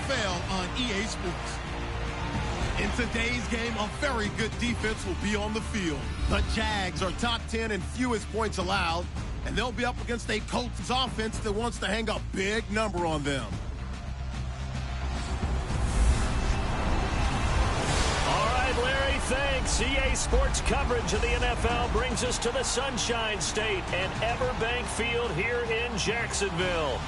NFL on EA Sports. In today's game, a very good defense will be on the field. The Jags are top 10 in fewest points allowed, and they'll be up against a Colts offense that wants to hang a big number on them. All right, Larry, thanks. EA Sports coverage of the NFL brings us to the Sunshine State and Everbank Field here in Jacksonville.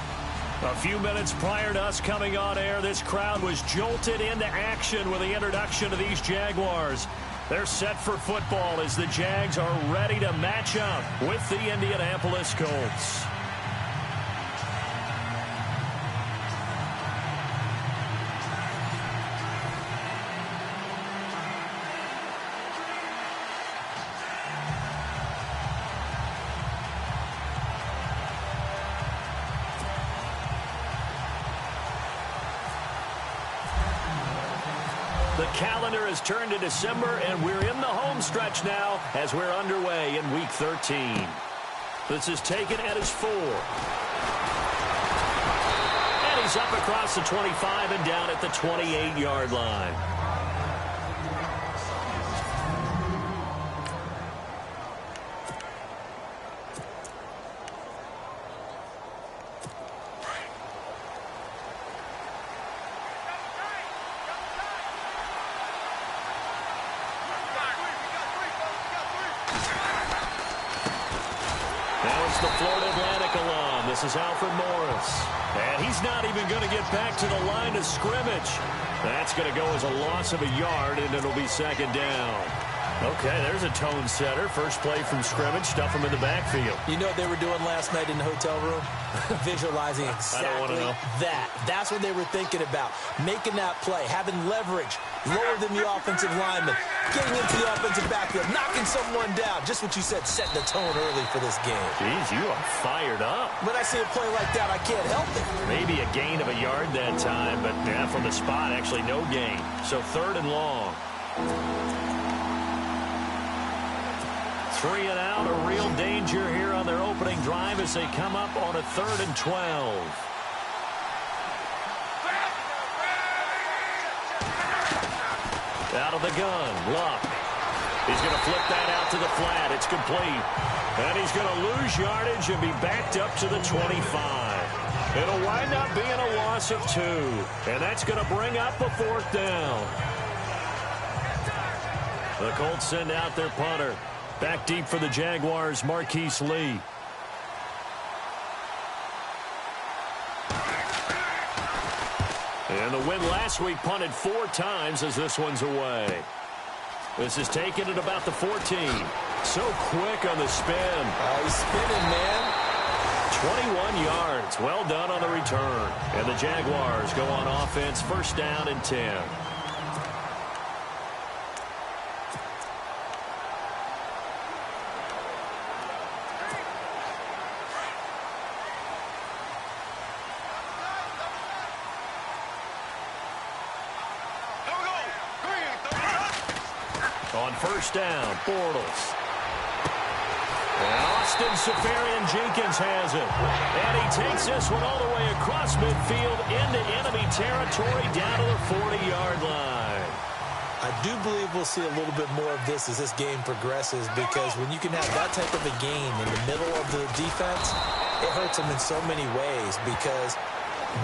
A few minutes prior to us coming on air, this crowd was jolted into action with the introduction of these Jaguars. They're set for football as the Jags are ready to match up with the Indianapolis Colts. The calendar has turned to December, and we're in the home stretch now as we're underway in Week 13. This is taken at his 4. And he's up across the 25 and down at the 28-yard line. The Florida Atlantic alum. This is Alfred Morris. And he's not even going to get back to the line of scrimmage. That's going to go as a loss of a yard, and it'll be second down. Okay, there's a tone setter. First play from scrimmage, stuff him in the backfield. You know what they were doing last night in the hotel room? Visualizing exactly that. That's what they were thinking about. Making that play, having leverage, lower than the offensive lineman, getting into the offensive backfield, knocking someone down. Just what you said, setting the tone early for this game. Jeez, you are fired up. When I see a play like that, I can't help it. Maybe a gain of a yard that time, but yeah, from the spot, actually no gain. So 3rd and long. 3 and out, a real danger here on their opening drive as they come up on a 3rd and 12. Out of the gun, Luck. He's going to flip that out to the flat. It's complete. And he's going to lose yardage and be backed up to the 25. It'll wind up being a loss of 2. And that's going to bring up a 4th down. The Colts send out their punter. Back deep for the Jaguars, Marquise Lee. And the win last week punted 4 times as this one's away. This is taken at about the 14. So quick on the spin. He's spinning, man. 21 yards. Well done on the return. And the Jaguars go on offense, first down and 10. On first down, Bortles. And Austin Seferian-Jenkins has it. And he takes this one all the way across midfield into enemy territory down to the 40-yard line. I do believe we'll see a little bit more of this as this game progresses, because when you can have that type of a game in the middle of the defense, it hurts them in so many ways, because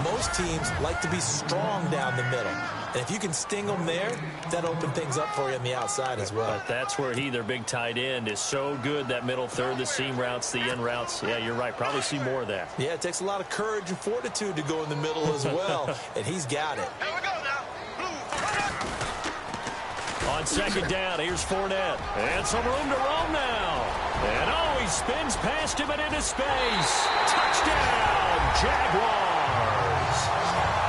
most teams like to be strong down the middle. And if you can sting them there, that opens things up for you on the outside as well. But that's where their big tight end, is so good, that middle third, the seam routes, the in routes. Yeah, you're right. Probably see more of that. Yeah, it takes a lot of courage and fortitude to go in the middle as well, and he's got it. Here we go now. On second down, here's Fournette. And some room to roam now. And, oh, he spins past him and into space. Touchdown, Jaguars.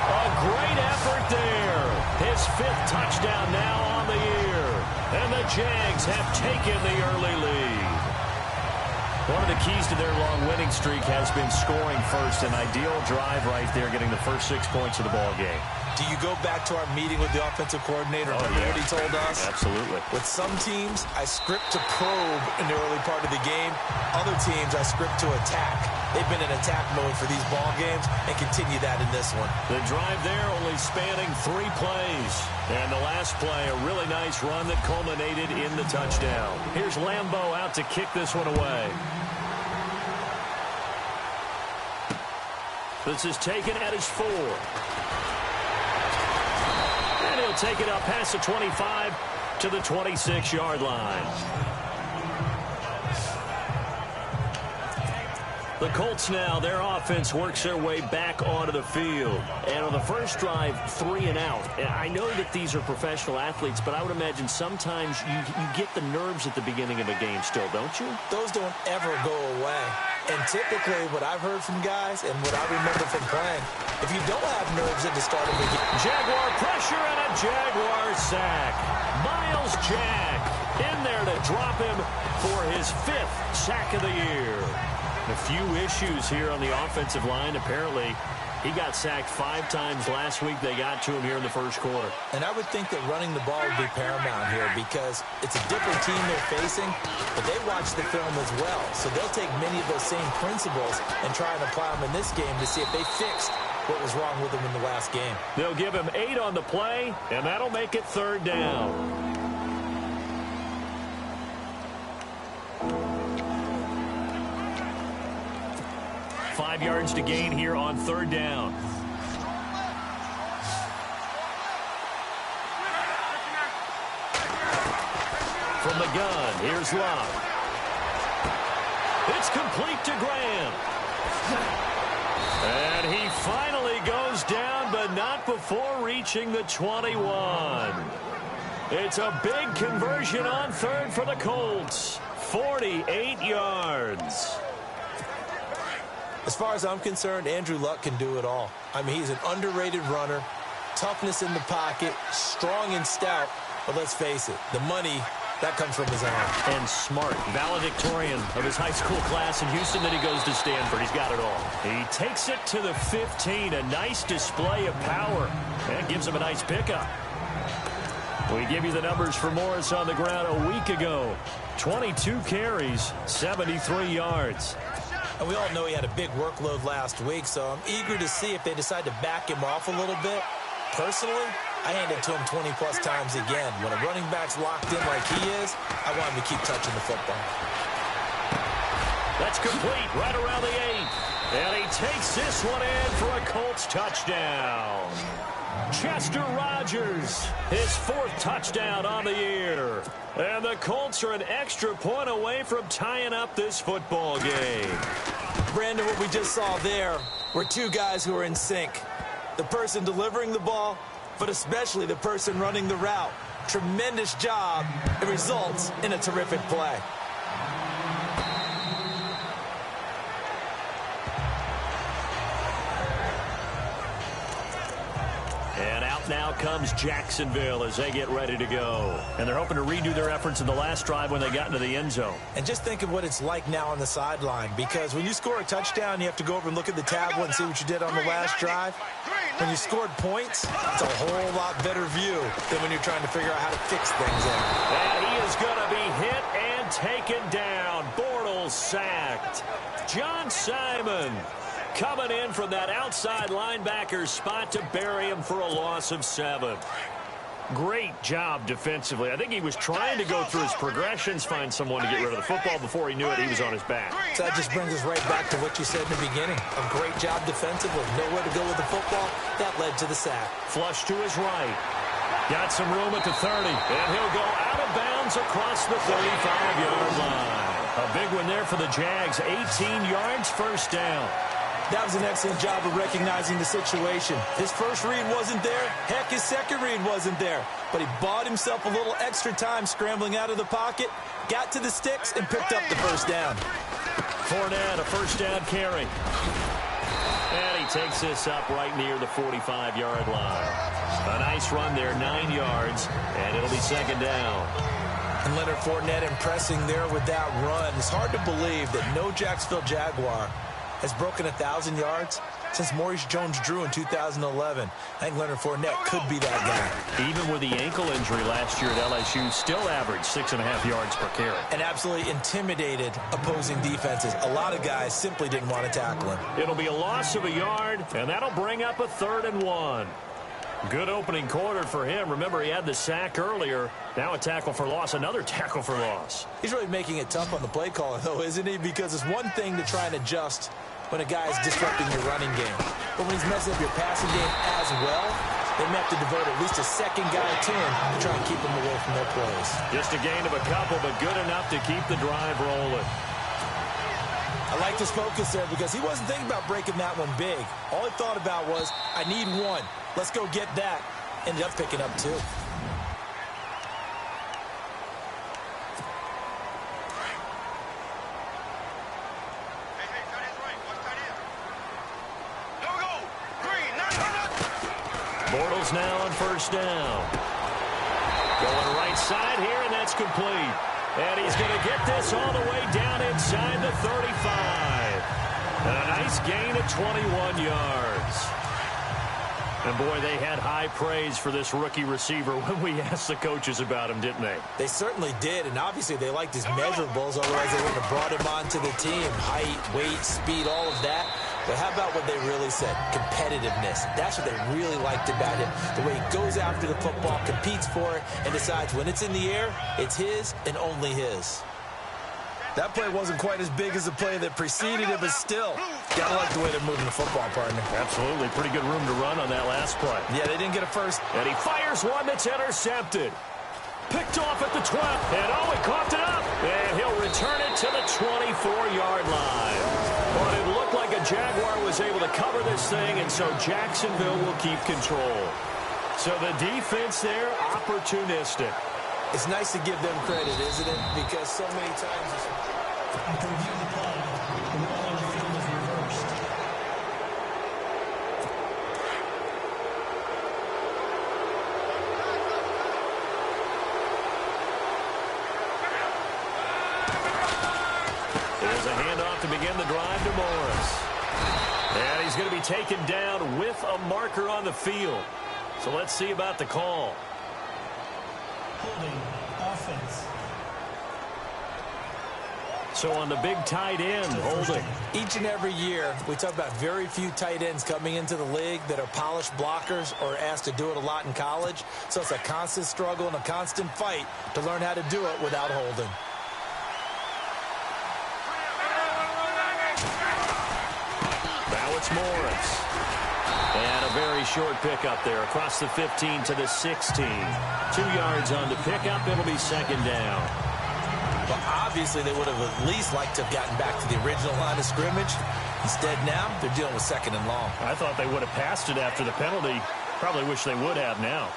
A great effort there. His 5th touchdown now on the year. And the Jags have taken the early lead. One of the keys to their long winning streak has been scoring first. An ideal drive right there, getting the first 6 points of the ball game. do you go back to our meeting with the offensive coordinator? Remember what he told us? Absolutely. With some teams, I script to probe in the early part of the game. Other teams, I script to attack. They've been in attack mode for these ball games and continue that in this one. The drive there only spanning 3 plays. And the last play, a really nice run that culminated in the touchdown. Here's Lambeau out to kick this one away. This is taken at his 4. And he'll take it up past the 25 to the 26-yard line. The Colts now, their offense works their way back onto the field. And on the first drive, 3 and out. I know that these are professional athletes, but I would imagine sometimes you get the nerves at the beginning of a game still, don't you? Those don't ever go away. And typically, what I've heard from guys and what I remember from playing, if you don't have nerves at the start of the game. Jaguar pressure and a Jaguar sack. Miles Jack in there to drop him for his 5th sack of the year. A few issues here on the offensive line. Apparently, he got sacked 5 times last week. They got to him here in the first quarter. And I would think that running the ball would be paramount here because it's a different team they're facing, but they watch the film as well. So they'll take many of those same principles and try and apply them in this game to see if they fixed what was wrong with them in the last game. They'll give him 8 on the play, and that'll make it 3rd down. Five yards to gain here on 3rd down. From the gun, here's Love. It's complete to Graham. And he finally goes down, but not before reaching the 21. It's a big conversion on 3rd for the Colts. 48 yards. As far as I'm concerned, Andrew Luck can do it all. I mean, he's an underrated runner, toughness in the pocket, strong and stout. But let's face it, the money, that comes from his arm. And smart, valedictorian of his high school class in Houston. Then he goes to Stanford. He's got it all. He takes it to the 15. A nice display of power. And gives him a nice pickup. We give you the numbers for Morris on the ground a week ago. 22 carries, 73 yards. And we all know he had a big workload last week, so I'm eager to see if they decide to back him off a little bit. Personally, I hand it to him 20-plus times again. When a running back's locked in like he is, I want him to keep touching the football. That's complete right around the 8. And he takes this one in for a Colts touchdown. Chester Rogers, his 4th touchdown on the year. And the Colts are an extra point away from tying up this football game. Brandon, what we just saw there were 2 guys who are in sync. The person delivering the ball, but especially the person running the route. Tremendous job. It results in a terrific play. Now comes Jacksonville as they get ready to go. And they're hoping to redo their efforts in the last drive when they got into the end zone. And just think of what it's like now on the sideline, because when you score a touchdown, you have to go over and look at the tablet and see what you did on the last drive. When you scored points, it's a whole lot better view than when you're trying to figure out how to fix things in. And he is going to be hit and taken down. Bortles sacked. John Simon coming in from that outside linebacker spot to bury him for a loss of 7. Great job defensively. I think he was trying to go through his progressions, find someone to get rid of the football. Before he knew it, he was on his back. So that just brings us right back to what you said in the beginning. A great job defensively. Nowhere to go with the football. That led to the sack. Flush to his right. Got some room at the 30. And he'll go out of bounds across the 35-yard line. A big one there for the Jags. 18 yards, 1st down. That was an excellent job of recognizing the situation. His first read wasn't there. Heck, his second read wasn't there. But he bought himself a little extra time scrambling out of the pocket, got to the sticks, and picked up the 1st down. Fournette, a 1st down carry. And he takes this up right near the 45-yard line. A nice run there, 9 yards, and it'll be 2nd down. And Leonard Fournette impressing there with that run. It's hard to believe that no Jacksonville Jaguar has broken 1,000 yards since Maurice Jones-Drew in 2011. I think Leonard Fournette could be that guy. Even with the ankle injury last year at LSU, still averaged 6.5 yards per carry. And absolutely intimidated opposing defenses. A lot of guys simply didn't want to tackle him. It'll be a loss of a yard, and that'll bring up a 3rd and 1. Good opening quarter for him. Remember, he had the sack earlier. Now a tackle for loss, another tackle for loss. He's really making it tough on the play caller, though, isn't he? Because it's one thing to try and adjust when a guy is disrupting your running game. But when he's messing up your passing game as well, they may have to devote at least a second guy to him to try and keep him away from their plays. Just a gain of a couple, but good enough to keep the drive rolling. I like his focus there because he wasn't thinking about breaking that one big. All he thought about was, I need one. Let's go get that. Ended up picking up 2. Bortles now on 1st down. Going right side here, and that's complete. And he's going to get this all the way down inside the 35. And a nice gain of 21 yards. And, boy, they had high praise for this rookie receiver when we asked the coaches about him, didn't they? They certainly did, and obviously they liked his measurables, otherwise they wouldn't have brought him onto the team. Height, weight, speed, all of that. But how about what they really said? Competitiveness. That's what they really liked about him. The way he goes after the football, competes for it, and decides when it's in the air, it's his and only his. That play wasn't quite as big as the play that preceded it, but still, gotta like the way they're moving the football, partner. Absolutely. Pretty good room to run on that last play. Yeah, they didn't get a first. And he fires one that's intercepted. Picked off at the 12. And, oh, he coughed it up. And he'll return it to the 24-yard line. But it looked like a Jaguar was able to cover this thing, and so Jacksonville will keep control. So the defense there, opportunistic. It's nice to give them credit, isn't it? Because so many times it's... To review the play, the ball on the field is reversed. There's a handoff to begin the drive to Morris. And he's going to be taken down with a marker on the field. So let's see about the call. Holding offense. So on the big tight end, holding. Each and every year, we talk about very few tight ends coming into the league that are polished blockers or asked to do it a lot in college. So it's a constant struggle and a constant fight to learn how to do it without holding. Now it's Morris. And a very short pickup there across the 15 to the 16. 2 yards on the pickup. It'll be 2nd down. But obviously they would have at least liked to have gotten back to the original line of scrimmage. Instead now, they're dealing with 2nd and long. I thought they would have passed it after the penalty. Probably wish they would have now.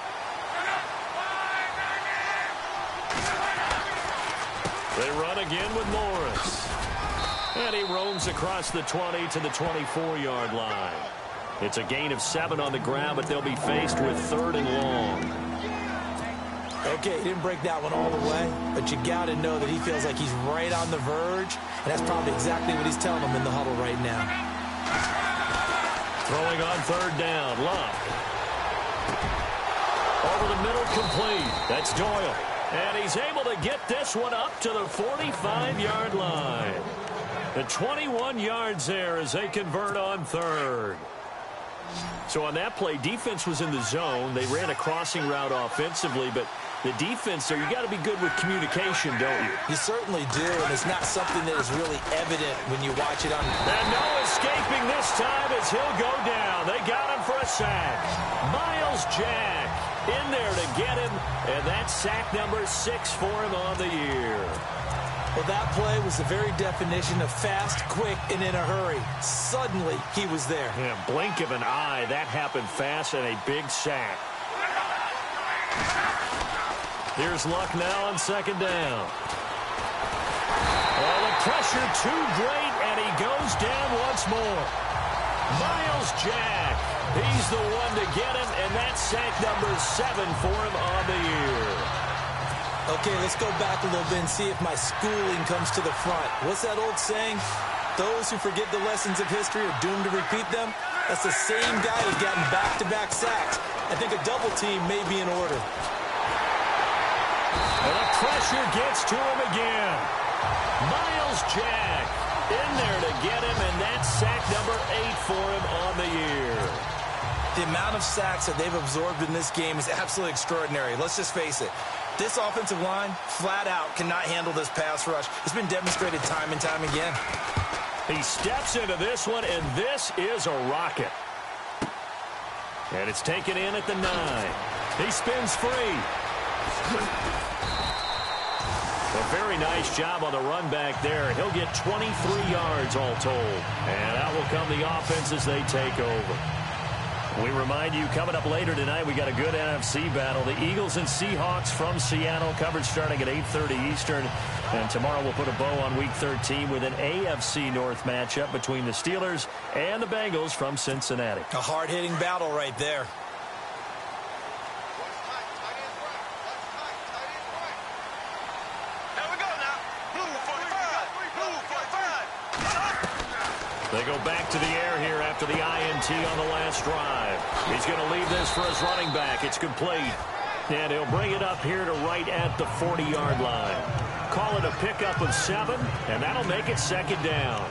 They run again with Morris. And he roams across the 20 to the 24-yard line. It's a gain of 7 on the ground, but they'll be faced with 3rd and long. Okay, he didn't break that one all the way, but you got to know that he feels like he's right on the verge, and that's probably exactly what he's telling them in the huddle right now. Throwing on 3rd down, Luck. Over the middle, complete. That's Doyle. And he's able to get this one up to the 45-yard line. The 21 yards there as they convert on 3rd. So on that play, defense was in the zone. They ran a crossing route offensively, but the defense there, you got to be good with communication, don't you? You certainly do, and it's not something that is really evident when you watch it on. And no escaping this time as he'll go down. They got him for a sack. Miles Jack in there to get him, and that's sack number 6 for him on the year. Well, that play was the very definition of fast, quick, and in a hurry. Suddenly, he was there. Yeah, blink of an eye. That happened fast and a big sack. Here's Luck now on 2nd down. Oh, the pressure too great, and he goes down once more. Miles Jack, he's the one to get him, and that's sack number 7 for him on the year. Okay, let's go back a little bit and see if my schooling comes to the front. What's that old saying? Those who forget the lessons of history are doomed to repeat them. That's the same guy who's gotten back-to-back sacks. I think a double team may be in order. And the pressure gets to him again. Miles Jack in there to get him, and that's sack number 8 for him on the year. The amount of sacks that they've absorbed in this game is absolutely extraordinary. Let's just face it. This offensive line, flat out, cannot handle this pass rush. It's been demonstrated time and time again. He steps into this one, and this is a rocket. And it's taken in at the 9. He spins free. A very nice job on the run back there. He'll get 23 yards all told. And out will come the offense as they take over. We remind you, coming up later tonight, we got a good NFC battle. The Eagles and Seahawks from Seattle, coverage starting at 8:30 Eastern. And tomorrow we'll put a bow on Week 13 with an AFC North matchup between the Steelers and the Bengals from Cincinnati. A hard-hitting battle right there. They go back to the air here after the INT on the last drive. He's going to leave this for his running back. It's complete. And he'll bring it up here to right at the 40-yard line. Call it a pickup of 7, and that'll make it second down.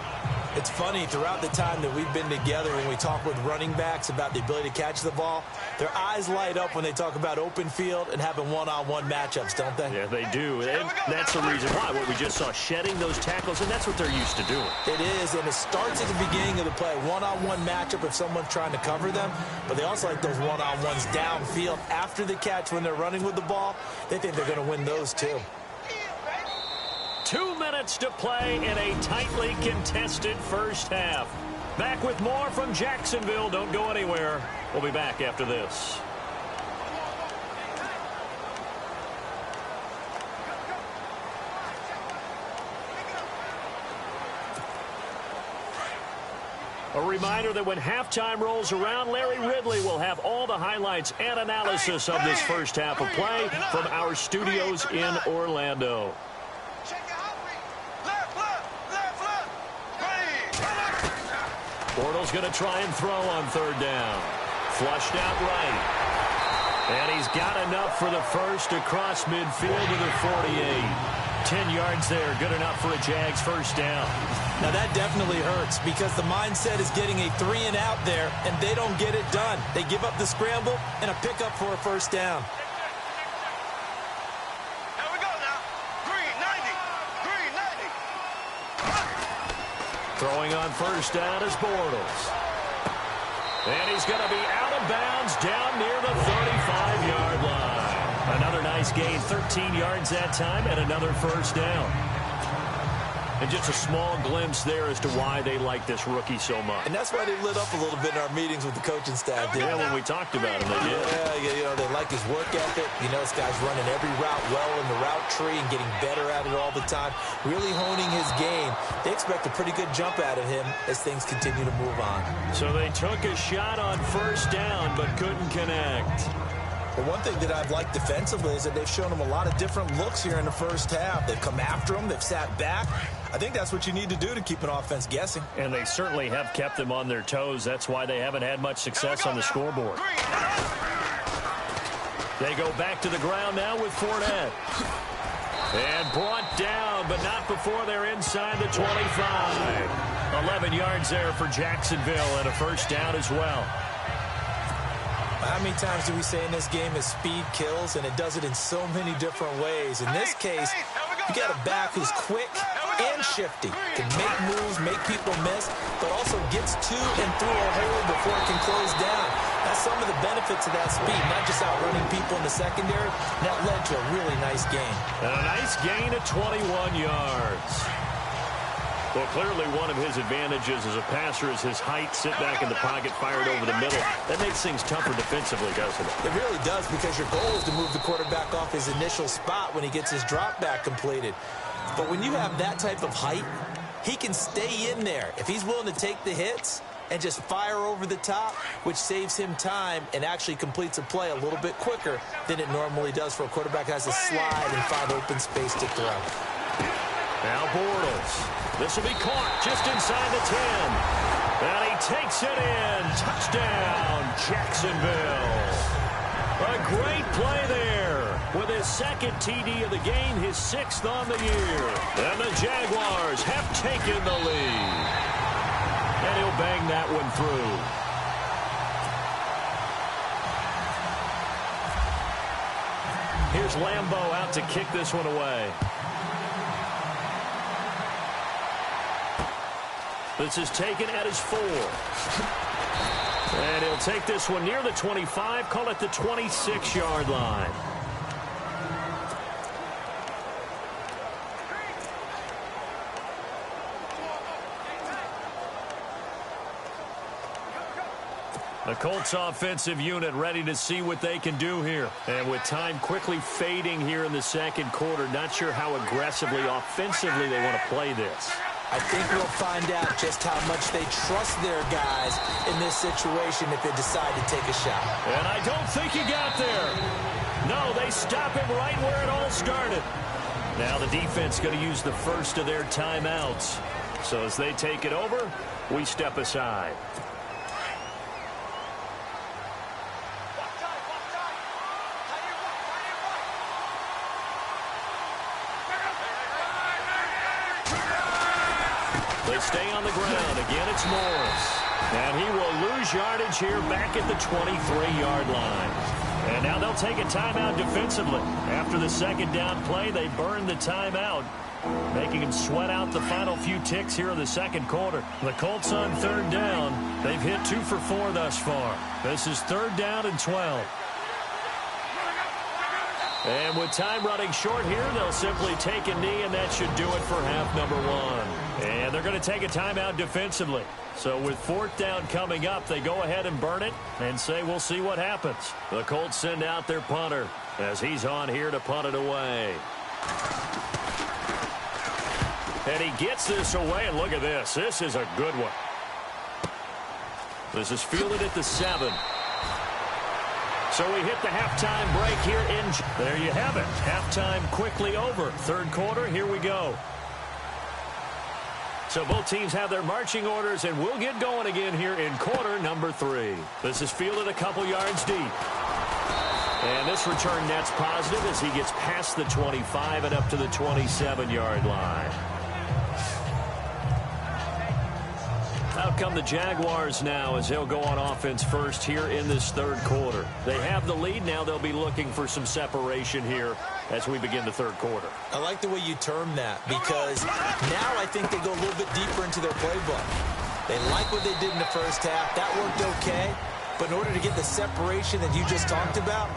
It's funny, throughout the time that we've been together, when we talk with running backs about the ability to catch the ball, their eyes light up when they talk about open field and having one-on-one matchups, don't they? Yeah, they do. And that's the reason why. What we just saw, shedding those tackles, and that's what they're used to doing. It is, and it starts at the beginning of the play. One-on-one matchup if someone's trying to cover them, but they also like those one-on-ones downfield after the catch when they're running with the ball. They think they're going to win those too. 2 minutes to play in a tightly contested first half. Back with more from Jacksonville. Don't go anywhere. We'll be back after this. A reminder that when halftime rolls around, Larry Ridley will have all the highlights and analysis of this first half of play from our studios in Orlando. Bortles going to try and throw on third down. Flushed out right. And he's got enough for the first across midfield to the 48. 10 yards there, good enough for a Jags first down. Now that definitely hurts because the mindset is getting a 3-and-out there, and they don't get it done. They give up the scramble and a pickup for a first down. Here we go now. Green 90. Throwing on first down is Bortles. And he's going to be out of bounds down near the 35-yard line. Another nice gain, 13 yards that time, and another first down. And just a small glimpse there as to why they like this rookie so much. And that's why they lit up a little bit in our meetings with the coaching staff. Yeah, when we talked about him, they did. Yeah, you know, they like his work ethic. You know, this guy's running every route well in the route tree and getting better at it all the time, really honing his game. They expect a pretty good jump out of him as things continue to move on. So they took a shot on first down but couldn't connect. But one thing that I've liked defensively is that they've shown him a lot of different looks here in the first half. They've come after him. They've sat back. I think that's what you need to do to keep an offense guessing. And they certainly have kept them on their toes. That's why they haven't had much success on the scoreboard. They go back to the ground now with Fournette. And brought down, but not before they're inside the 25. 11 yards there for Jacksonville and a first down as well. How many times do we say in this game is speed kills, and it does it in so many different ways. In this case, you got a back who's quick and shifty, can make moves, make people miss, but also gets to and through a hole before it can close down. That's some of the benefits of that speed, not just outrunning people in the secondary. That led to a really nice gain. And a nice gain of 21 yards. Well, clearly one of his advantages as a passer is his height, sit back in the pocket, fired over the middle. That makes things tougher defensively, doesn't it? It really does, because your goal is to move the quarterback off his initial spot when he gets his drop back completed. But when you have that type of height, he can stay in there. If he's willing to take the hits and just fire over the top, which saves him time and actually completes a play a little bit quicker than it normally does for a quarterback who has to slide and find open space to throw. Now Bortles. This will be caught just inside the 10. And he takes it in. Touchdown, Jacksonville. A great play there. With his second TD of the game, his 6th on the year. And the Jaguars have taken the lead. And he'll bang that one through. Here's Lambeau out to kick this one away. This is taken at his 4. And he'll take this one near the 25, call it the 26-yard line. The Colts offensive unit ready to see what they can do here. And with time quickly fading here in the second quarter, not sure how aggressively, offensively they want to play this. I think we'll find out just how much they trust their guys in this situation if they decide to take a shot. And I don't think he got there. No, they stop him right where it all started. Now the defense going to use the first of their timeouts. So as they take it over, we step aside. They stay on the ground. Again, it's Morris. And he will lose yardage here back at the 23-yard line. And now they'll take a timeout defensively. After the second down play, they burn the timeout, making them sweat out the final few ticks here in the second quarter. The Colts on third down. They've hit 2 for 4 thus far. This is 3rd down and 12. And with time running short here, they'll simply take a knee, and that should do it for half number 1. And they're going to take a timeout defensively. So with 4th down coming up, they go ahead and burn it and say we'll see what happens. The Colts send out their punter as he's on here to punt it away. And he gets this away, and look at this. This is a good one. This is fielded at the 7. So we hit the halftime break here in. There you have it. Halftime quickly over. Third quarter, here we go. So both teams have their marching orders, and we'll get going again here in quarter number 3. This is fielded a couple yards deep. And this return net's positive as he gets past the 25 and up to the 27-yard line. Out come the Jaguars now as they'll go on offense first here in this third quarter. They have the lead. Now they'll be looking for some separation here as we begin the third quarter. I like the way you term that because now I think they go a little bit deeper into their playbook. They like what they did in the first half. That worked okay. But in order to get the separation that you just talked about,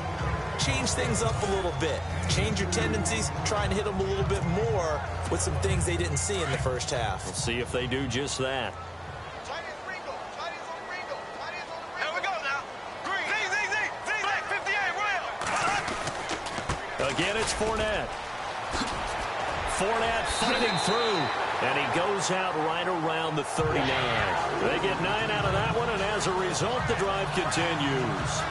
change things up a little bit. Change your tendencies. Try and hit them a little bit more with some things they didn't see in the first half. We'll see if they do just that. Again, it's Fournette. Fournette fighting through, and he goes out right around the 39. They get 9 out of that one, and as a result, the drive continues.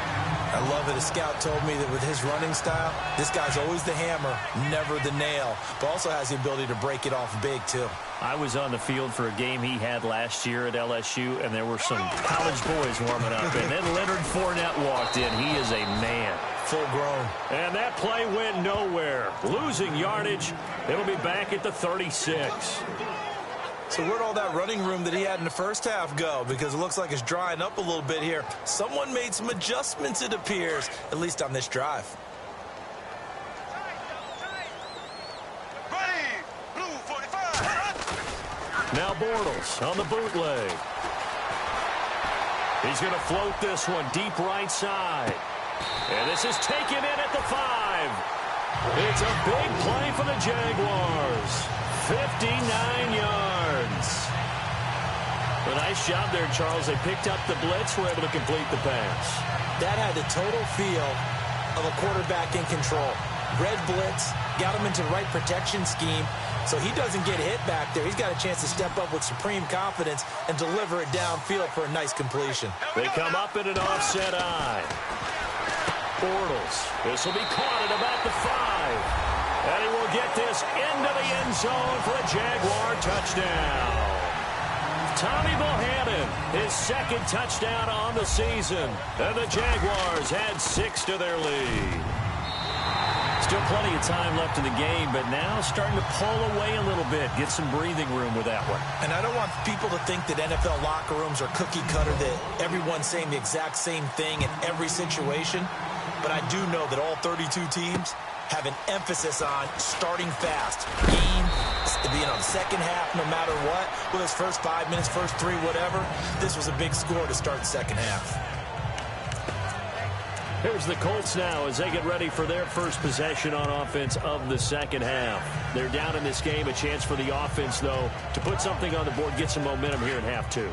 I love it. A scout told me that with his running style, this guy's always the hammer, never the nail, but also has the ability to break it off big, too. I was on the field for a game he had last year at LSU, and there were some college boys warming up, and then Leonard Fournette walked in. He is a man. Full grown. And that play went nowhere. Losing yardage. It'll be back at the 36. So where'd all that running room that he had in the first half go? Because it looks like it's drying up a little bit here. Someone made some adjustments, it appears, at least on this drive. Now Bortles on the bootleg. He's going to float this one deep right side. And this is taken in at the 5. It's a big play for the Jaguars. 59 yards. A nice job there, Charles. They picked up the blitz, were able to complete the pass. That had the total feel of a quarterback in control. Red blitz, got him into the right protection scheme, so he doesn't get hit back there. He's got a chance to step up with supreme confidence and deliver it downfield for a nice completion. They come up in an offset eye. Bortles. This will be caught at about the 5. And he will get this into the end zone for a Jaguar touchdown. Tommy Bohannon, his second touchdown on the season. And the Jaguars add 6 to their lead. Still plenty of time left in the game, but now starting to pull away a little bit. Get some breathing room with that one. And I don't want people to think that NFL locker rooms are cookie cutter, that everyone's saying the exact same thing in every situation. But I do know that all 32 teams have an emphasis on starting fast. Game, second half, no matter what. Whether it's first 5 minutes, first 3, whatever. This was a big score to start second half. Here's the Colts now as they get ready for their first possession on offense of the second half. They're down in this game. A chance for the offense, though, to put something on the board, get some momentum here in half 2.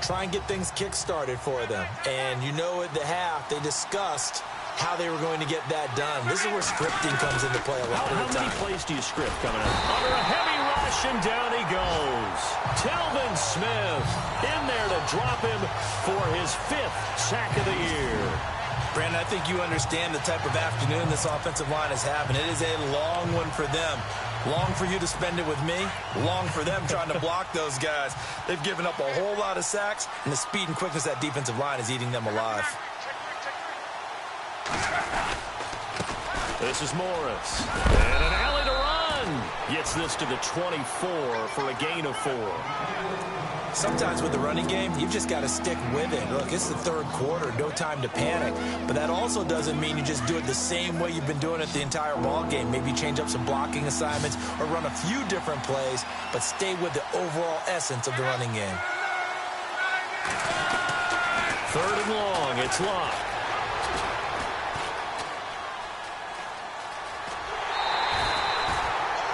Try and get things kick-started for them. And you know at the half, they discussed how they were going to get that done. This is where scripting comes into play a lot of the time. How many plays do you script coming up? Under a heavy rush, and down he goes. Telvin Smith in there to drop him for his 5th sack of the year. Brandon, I think you understand the type of afternoon this offensive line is having. It is a long one for them. Long for you to spend it with me. Long for them trying to block those guys. They've given up a whole lot of sacks, and the speed and quickness of that defensive line is eating them alive. This is Morris. And an alley to run. Gets this to the 24 for a gain of 4. Sometimes with the running game, you've just got to stick with it. Look, it's the third quarter, no time to panic. But that also doesn't mean you just do it the same way you've been doing it the entire ball game. Maybe change up some blocking assignments or run a few different plays, but stay with the overall essence of the running game. 3rd and long, it's Locke.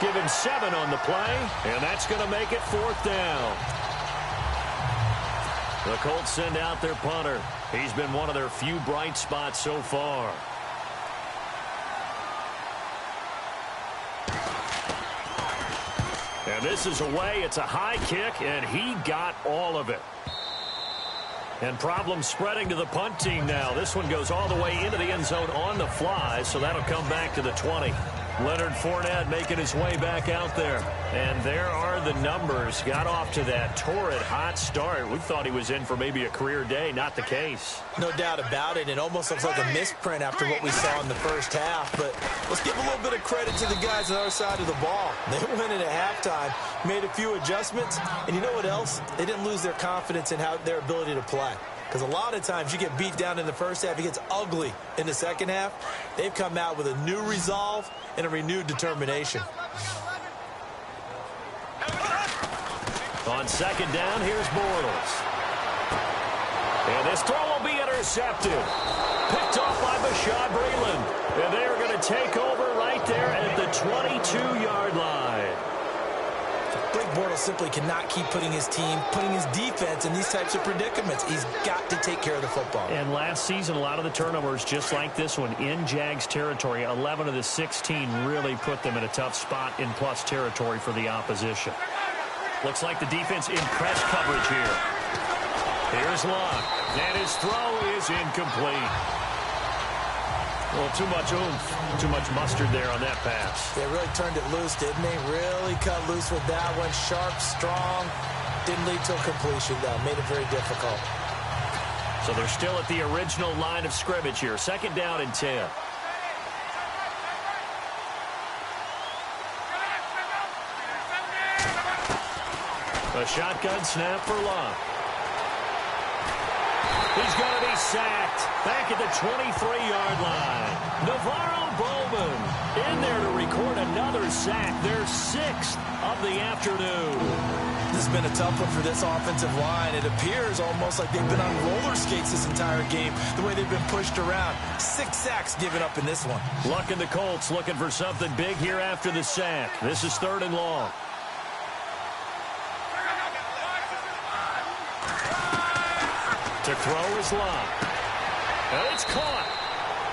Give him 7 on the play, and that's going to make it 4th down. The Colts send out their punter. He's been one of their few bright spots so far. And this is away. It's a high kick, and he got all of it. And problems spreading to the punt team now. This one goes all the way into the end zone on the fly, so that'll come back to the 20. Leonard Fournette making his way back out there. And there are the numbers. Got off to that torrid hot start. We thought he was in for maybe a career day. Not the case. No doubt about it. It almost looks like a misprint after what we saw in the first half. But let's give a little bit of credit to the guys on the other side of the ball. They went in at halftime, made a few adjustments. And you know what else? They didn't lose their confidence in their ability to play. Because a lot of times you get beat down in the first half, it gets ugly in the second half. They've come out with a new resolve and a renewed determination. On second down, here's Bortles. And this throw will be intercepted. Picked off by Bashaud Breeland. And they are going to take over right there at the 22-yard line. Blake Bortles simply cannot keep putting his team, putting his defense in these types of predicaments. He's got to take care of the football. And last season, a lot of the turnovers, just like this one, in Jags territory, 11 of the 16 really put them in a tough spot in plus territory for the opposition. Looks like the defense in press coverage here. Here's Locke, and his throw is incomplete. Well, too much oomph, too much mustard there on that pass. They really turned it loose, didn't they? Really cut loose with that one. Sharp, strong. Didn't lead to a completion, though. Made it very difficult. So they're still at the original line of scrimmage here. 2nd down and 10. A shotgun snap for Locke. He's going to be sacked back at the 23-yard line. Navarro Bowman in there to record another sack. Their 6th of the afternoon. This has been a tough one for this offensive line. It appears almost like they've been on roller skates this entire game, the way they've been pushed around. 6 sacks given up in this one. Luck and the Colts looking for something big here after the sack. This is 3rd and long. To throw is Locke. And it's caught.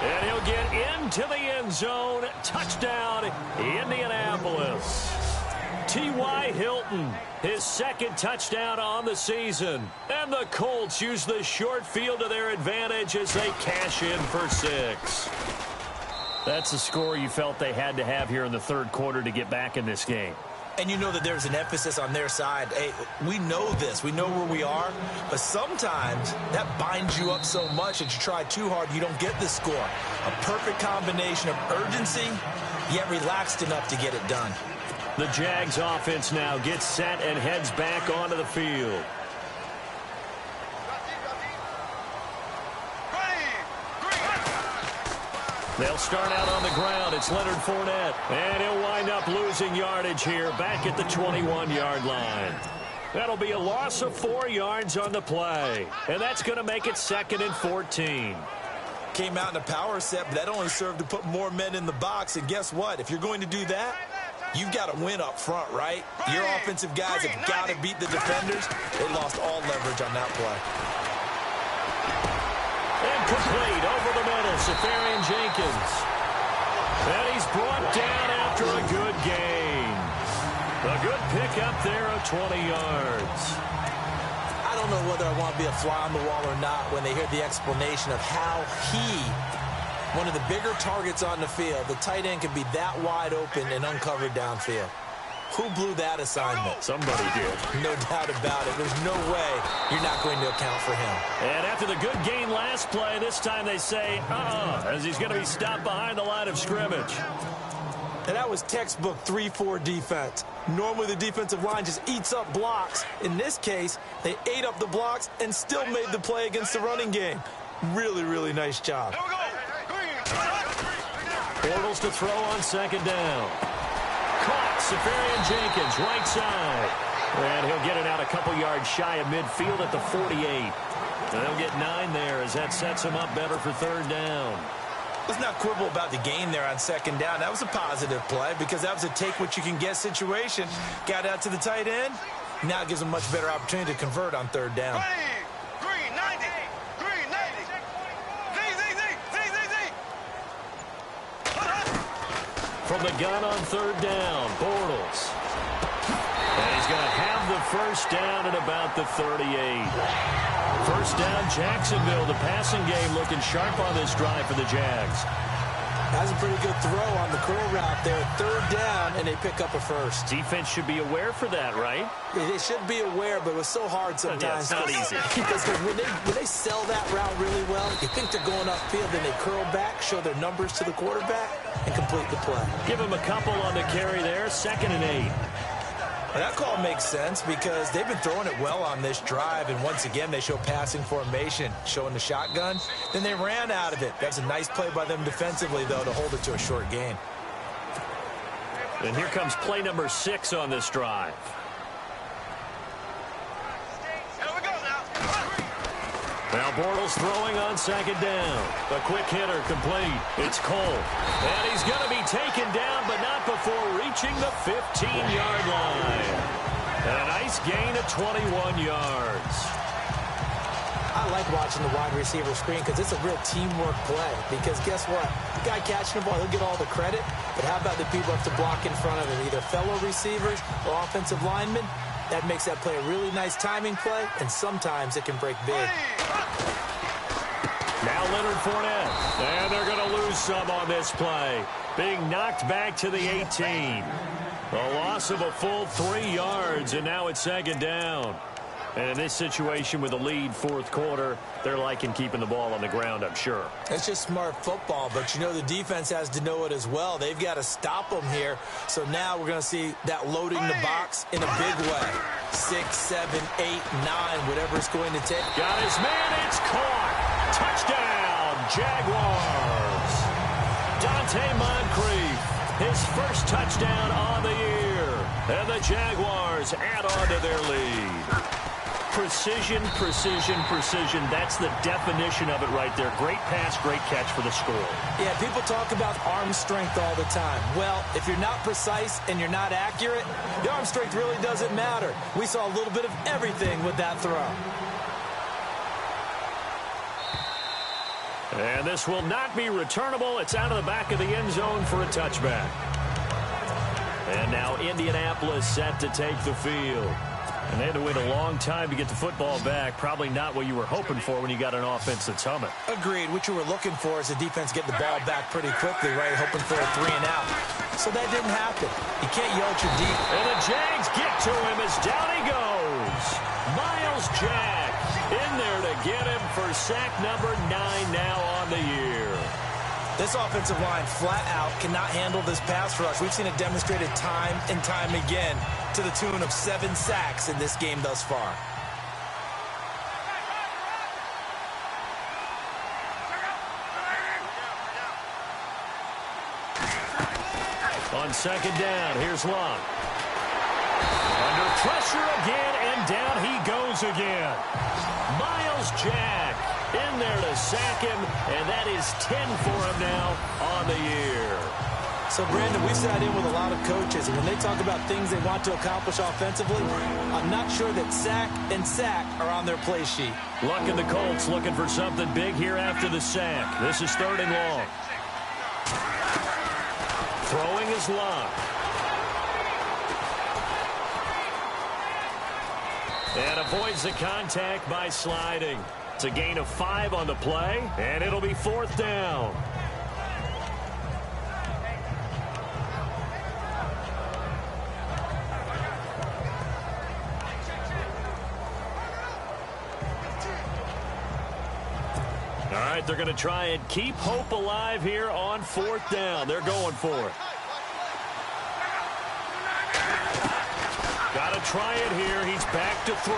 And he'll get into the end zone. Touchdown, Indianapolis. T.Y. Hilton, his 2nd touchdown on the season. And the Colts use the short field to their advantage as they cash in for 6. That's the score you felt they had to have here in the 3rd quarter to get back in this game. And you know that there's an emphasis on their side. Hey, we know this. We know where we are. But sometimes that binds you up so much that you try too hard, you don't get the score. A perfect combination of urgency, yet relaxed enough to get it done. The Jags offense now gets set and heads back onto the field. They'll start out on the ground. It's Leonard Fournette. And he'll wind up losing yardage here back at the 21-yard line. That'll be a loss of 4 yards on the play. And that's going to make it 2nd and 14. Came out in a power set, but that only served to put more men in the box. And guess what? If you're going to do that, you've got to win up front, right? Your offensive guys have got to beat the defenders. They lost all leverage on that play. Incomplete over the middle, Safarian Jenkins. And he's brought down after a good gain. A good pickup there of 20 yards. I don't know whether I want to be a fly on the wall or not when they hear the explanation of how one of the bigger targets on the field, the tight end, can be that wide open and uncovered downfield. Who blew that assignment? Somebody did. No doubt about it. There's no way you're not going to account for him. And after the good gain last play, this time they say, as he's going to be stopped behind the line of scrimmage. And that was textbook 3-4 defense. Normally the defensive line just eats up blocks. In this case, they ate up the blocks and still made the play against the running game. Really, really nice job. Bortles to throw on 2nd down. Caught, Safarian Jenkins, right side. And he'll get it out a couple yards shy of midfield at the 48. And they'll get 9 there as that sets him up better for 3rd down. Let's not quibble about the gain there on 2nd down. That was a positive play because that was a take-what-you-can-get situation. Got out to the tight end. Now it gives him a much better opportunity to convert on 3rd down. Green, 90. Green, 90. From the gun on 3rd down, Bortles. And he's going to have the 1st down at about the 38. 1st down, Jacksonville. The passing game looking sharp on this drive for the Jags. That's a pretty good throw on the curl route there. 3rd down, and they pick up a 1st. Defense should be aware for that, right? They should be aware, but it was so hard sometimes. Yeah, it's not easy. Because when they sell that route really well, you think they're going upfield, then they curl back, show their numbers to the quarterback, and complete the play. Give him a couple on the carry there. 2nd and 8. Well, that call makes sense because they've been throwing it well on this drive, and once again they show passing formation, showing the shotgun. Then they ran out of it. That's a nice play by them defensively, though, to hold it to a short gain. And here comes play number 6 on this drive. Now Bortles throwing on 2nd down. A quick hitter complete. It's Cole. And he's going to be taken down, but not before reaching the 15-yard line. And a nice gain of 21 yards. I like watching the wide receiver screen because it's a real teamwork play. Because guess what? The guy catching the ball, he'll get all the credit. But how about the people who have to block in front of him, either fellow receivers or offensive linemen? That makes that play a really nice timing play, and sometimes it can break big. Now Leonard Fournette. And they're going to lose some on this play. Being knocked back to the 18. A loss of a full 3 yards, and now it's 2nd down. And in this situation with a lead 4th quarter, they're liking keeping the ball on the ground, I'm sure. It's just smart football, but you know the defense has to know it as well. They've got to stop them here. So now we're going to see that loading the box in a big way. 6, 7, 8, 9, whatever it's going to take. Got his man, it's caught. Touchdown, Jaguars. Dante Moncrief, his 1st touchdown on the year. And the Jaguars add on to their lead. Precision, precision, precision. That's the definition of it right there. Great pass, great catch for the score. Yeah, people talk about arm strength all the time. Well, if you're not precise and you're not accurate, the arm strength really doesn't matter. We saw a little bit of everything with that throw. And this will not be returnable. It's out of the back of the end zone for a touchback. And now Indianapolis set to take the field. And they had to wait a long time to get the football back. Probably not what you were hoping for when you got an offense that's humming. Agreed. What you were looking for is the defense get the ball back pretty quickly, right? Hoping for a 3 and out. So that didn't happen. You can't yell at your deep. And the Jags get to him as down he goes. Miles Jack in there to get him for sack number 9 now on the year. This offensive line flat out cannot handle this pass rush. We've seen it demonstrated time and time again to the tune of 7 sacks in this game thus far. On second down, here's Long. Under pressure again, and down he goes again. Miles Jack in there to sack him, and that is 10 for him now on the year. So, Brandon, we sat in with a lot of coaches, and when they talk about things they want to accomplish offensively, I'm not sure that sack and sack are on their play sheet. Luck and the Colts looking for something big here after the sack. This is 3rd and long. Throwing is Luck. And avoids the contact by sliding. It's a gain of 5 on the play, and it'll be 4th down. All right, they're going to try and keep hope alive here on 4th down. They're going for it. Got to try it here. He's back to throw.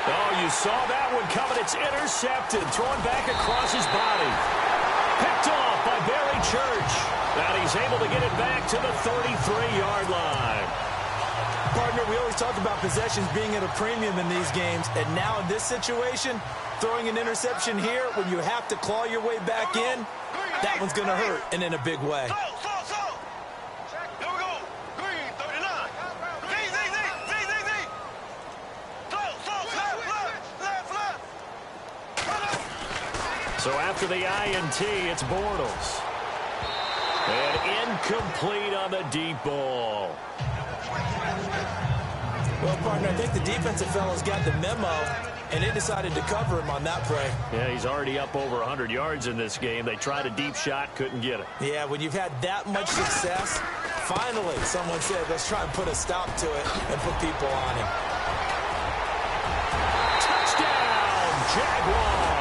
Oh, you saw that one coming. It's intercepted. Thrown back across his body. Picked off by Barry Church. And he's able to get it back to the 33-yard line. Partner, we always talk about possessions being at a premium in these games. And now in this situation, throwing an interception here when you have to claw your way back in, that one's going to hurt, and in a big way. So after the INT, it's Bortles. And incomplete on the deep ball. Well, partner, I think the defensive fellows got the memo, and they decided to cover him on that play. Yeah, he's already up over 100 yards in this game. They tried a deep shot, couldn't get it. Yeah, when you've had that much success, finally someone said, let's try and put a stop to it and put people on him. Touchdown, Jaguars!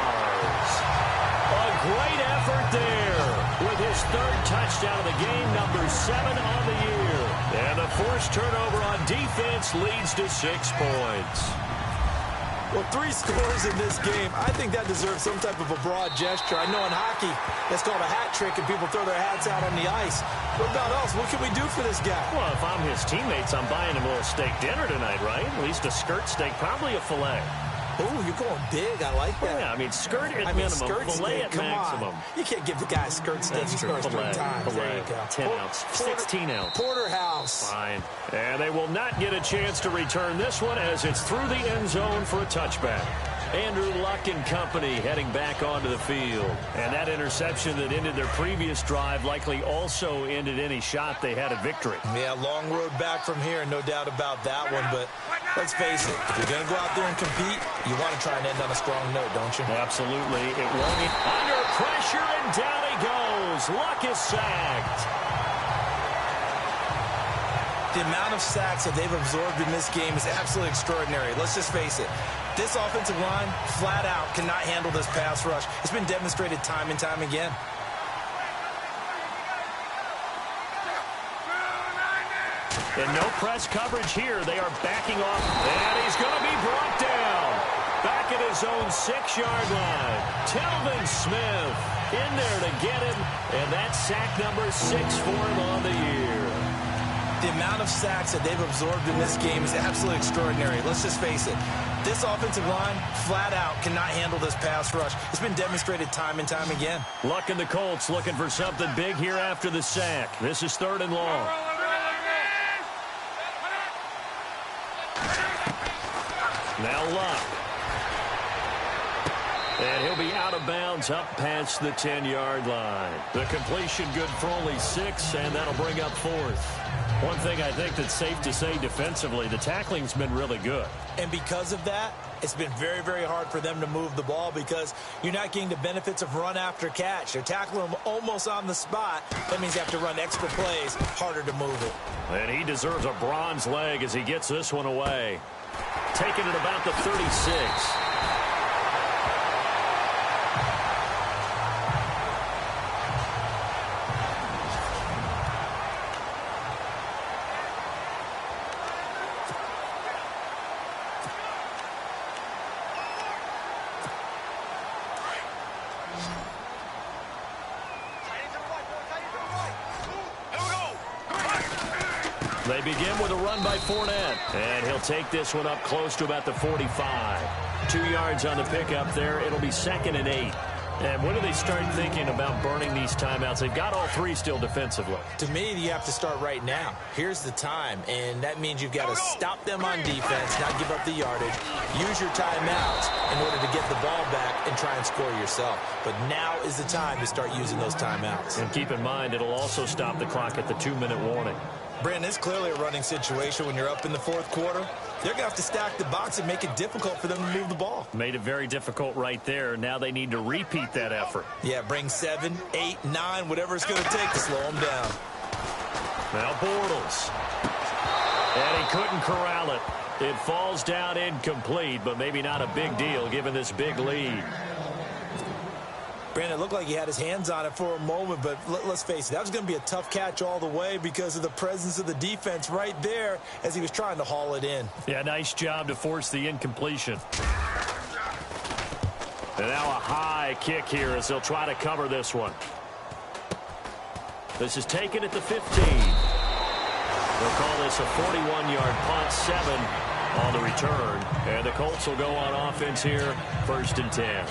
A great effort there with his 3rd touchdown of the game, number 7 on the year. And the forced turnover on defense leads to 6 points. Well, 3 scores in this game. I think that deserves some type of a broad gesture. I know in hockey, that's called a hat trick, and people throw their hats out on the ice. What about us? What can we do for this guy? Well, if I'm his teammates, I'm buying him a little steak dinner tonight, right? At least a skirt steak, probably a filet. Oh, you're going big. I like that. Yeah, I mean, skirt at minimum, filet at maximum. On. You can't give the guy a skirt steak. He scores 3 times. There you go. 10 ounce, 16 ounce. Porterhouse. Fine. And they will not get a chance to return this one as it's through the end zone for a touchback. Andrew Luck and company heading back onto the field. And that interception that ended their previous drive likely also ended any shot they had at victory. Yeah, long road back from here, no doubt about that one. But let's face it, if you're going to go out there and compete, you want to try and end on a strong note, don't you? Absolutely. It won't be under pressure, and down he goes. Luck is sacked. The amount of sacks that they've absorbed in this game is absolutely extraordinary. Let's just face it. This offensive line, flat out, cannot handle this pass rush. It's been demonstrated time and time again. And no press coverage here. They are backing off, and he's going to be brought down. Back at his own 6-yard line. Telvin Smith in there to get him, and that's sack number 6 for him on the year. The amount of sacks that they've absorbed in this game is absolutely extraordinary. Let's just face it. This offensive line, flat out, cannot handle this pass rush. It's been demonstrated time and time again. Luck and the Colts looking for something big here after the sack. This is 3rd and long. Now Luck. And he'll be out of bounds up past the 10-yard line. The completion good for only 6, and that'll bring up 4th. One thing I think that's safe to say defensively, the tackling's been really good. And because of that, it's been very, very hard for them to move the ball because you're not getting the benefits of run after catch. They're tackling them almost on the spot. That means you have to run extra plays, harder to move it. And he deserves a bronze leg as he gets this one away. Taking it about the 36. They begin with a run by Fournette, and he'll take this one up close to about the 45. 2 yards on the pickup there. It'll be 2nd and 8. And when do they start thinking about burning these timeouts? They've got all 3 still defensively. To me, you have to start right now. Here's the time, and that means you've got to stop them on defense, not give up the yardage, use your timeouts in order to get the ball back and try and score yourself. But now is the time to start using those timeouts. And keep in mind, it'll also stop the clock at the 2-minute warning. Brandon, it's clearly a running situation when you're up in the 4th quarter. They're going to have to stack the box and make it difficult for them to move the ball. Made it very difficult right there. Now they need to repeat that effort. Yeah, bring 7, 8, 9, whatever it's going to take to slow them down. Now Bortles. And he couldn't corral it. It falls down incomplete, but maybe not a big deal given this big lead. Brandon, it looked like he had his hands on it for a moment, but let's face it, that was going to be a tough catch all the way because of the presence of the defense right there as he was trying to haul it in. Yeah, nice job to force the incompletion. And now a high kick here as they'll try to cover this one. This is taken at the 15. They'll call this a 41-yard punt, 7 on the return. And the Colts will go on offense here, 1st and 10.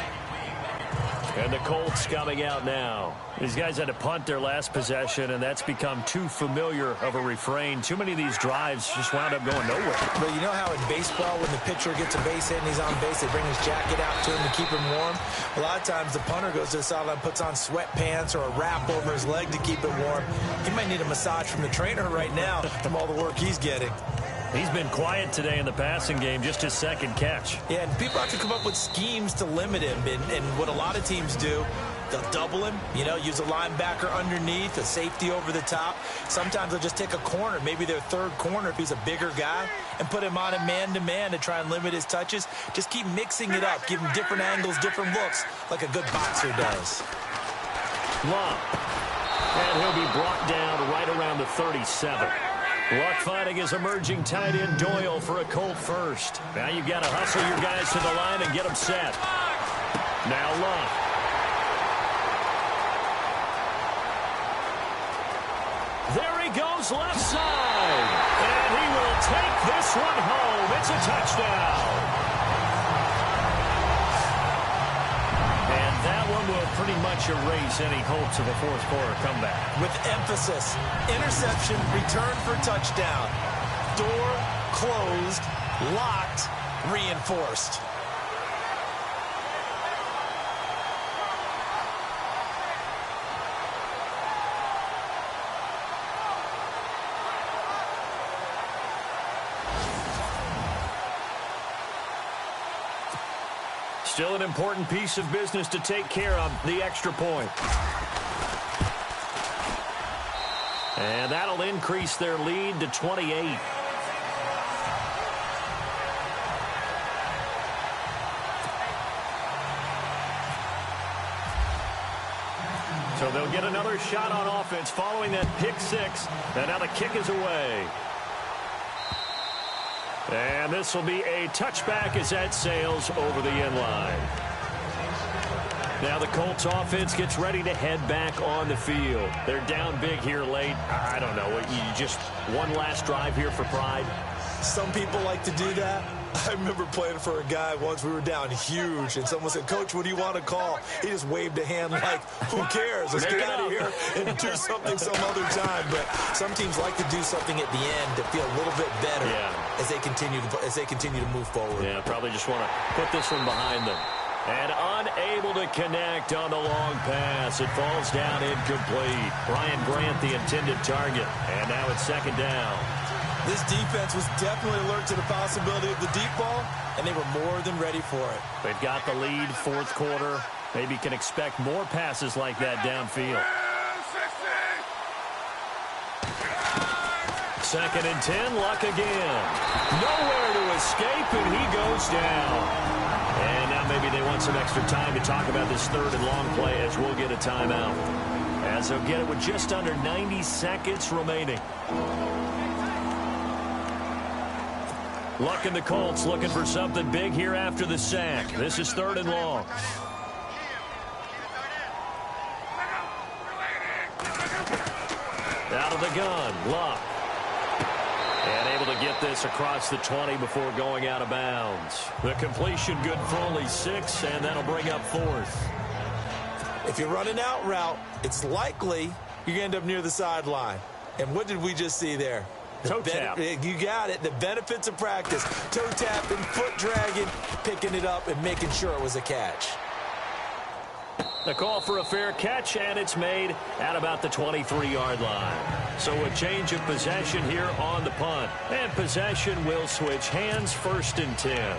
And the Colts coming out now. These guys had to punt their last possession, and that's become too familiar of a refrain. Too many of these drives just wound up going nowhere. But you know how in baseball, when the pitcher gets a base hit and he's on base, they bring his jacket out to him to keep him warm? A lot of times the punter goes to the sideline, puts on sweatpants or a wrap over his leg to keep it warm. He might need a massage from the trainer right now from all the work he's getting. He's been quiet today in the passing game, just his 2nd catch. Yeah, and people have to come up with schemes to limit him. And what a lot of teams do, they'll double him, use a linebacker underneath, a safety over the top. Sometimes they'll just take a corner, maybe their 3rd corner if he's a bigger guy, and put him on a man-to-man to try and limit his touches. Just keep mixing it up, give him different angles, different looks, like a good boxer does. Luck. And he'll be brought down right around the 37. Luck finding his emerging tight end Doyle for a Colt first. Now you've got to hustle your guys to the line and get them set. Now Luck. There he goes left side. And he will take this one home. It's a touchdown. And that one will pretty much erase any hopes of a 4th quarter comeback. With emphasis, interception, return for touchdown. Door closed, locked, reinforced. Still an important piece of business to take care of, the extra point. And that'll increase their lead to 28. So they'll get another shot on offense following that pick 6. And now the kick is away. And this will be a touchback as that sails over the end line. Now the Colts offense gets ready to head back on the field. They're down big here late. I don't know. You just one last drive here for pride. Some people like to do that. I remember playing for a guy once. We were down huge, and someone said, "Coach, what do you want to call?" He just waved a hand like, "Who cares? Let's get out of here and do something some other time." But some teams like to do something at the end to feel a little bit better as they continue to move forward. Yeah, probably just want to put this one behind them. And unable to connect on the long pass. It falls down incomplete. Brian Grant, the intended target. And now it's second down. This defense was definitely alert to the possibility of the deep ball, and they were more than ready for it. They've got the lead, fourth quarter. Maybe can expect more passes like that downfield. Second and 10, Luck again. Nowhere to escape, and he goes down. And now maybe they want some extra time to talk about this third and long play as we'll get a timeout. As they'll get it with just under 90 seconds remaining. Luck and the Colts looking for something big here after the sack. This is third and long. Out of the gun, Luck. And able to get this across the 20 before going out of bounds. The completion good for only 6, and that'll bring up fourth. If you're running out route, it's likely you're going to end up near the sideline. And what did we just see there? Toe tap. You got it. The benefits of practice. Toe tapping, foot dragging, picking it up, and making sure it was a catch. The call for a fair catch, and it's made at about the 23-yard line. So a change of possession here on the punt. And possession will switch hands, first and 10.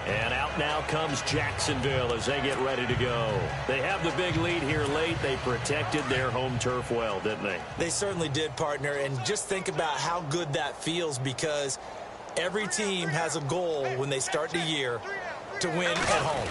And out now comes Jacksonville as they get ready to go. They have the big lead here late. They protected their home turf well, didn't they? They certainly did, partner. And just think about how good that feels, because every team has a goal when they start the year to win at home.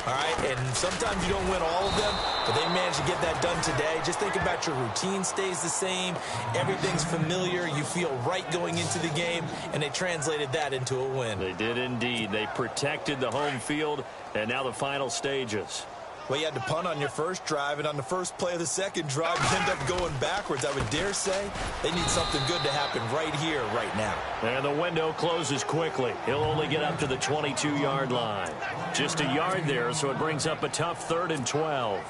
All right, and sometimes you don't win all of them, but they managed to get that done today. Just think about your routine stays the same. Everything's familiar. You feel right going into the game, and they translated that into a win. They did indeed. They protected the home field, and now the final stages. Well, you had to punt on your first drive, and on the first play of the second drive, you end up going backwards. I would dare say they need something good to happen right here, right now. And the window closes quickly. He'll only get up to the 22-yard line. Just a yard there, so it brings up a tough 3rd and 12.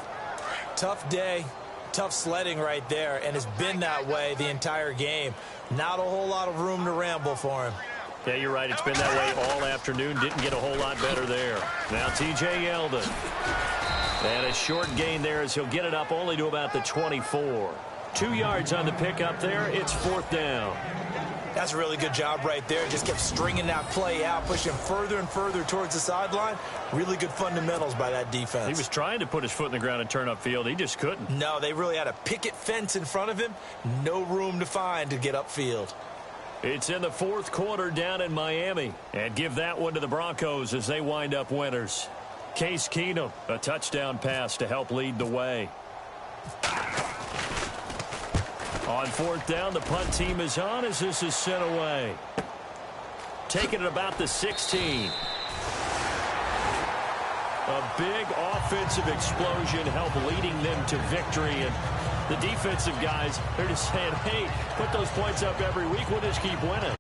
Tough day, tough sledding right there, and it's been that way the entire game. Not a whole lot of room to ramble for him. Yeah, you're right. It's been that way all afternoon. Didn't get a whole lot better there. Now T.J. Yeldon. And a short gain there as he'll get it up only to about the 24. 2 yards on the pickup there. It's 4th down. That's a really good job right there. Just kept stringing that play out, pushing further and further towards the sideline. Really good fundamentals by that defense. He was trying to put his foot in the ground and turn upfield. He just couldn't. No, they really had a picket fence in front of him. No room to find to get upfield. It's in the 4th quarter down in Miami. And give that one to the Broncos as they wind up winners. Case Keenum, a touchdown pass to help lead the way. On 4th down, the punt team is on as this is sent away. Taking it about the 16. A big offensive explosion helped leading them to victory. And the defensive guys, they're just saying, hey, put those points up every week. We'll just keep winning.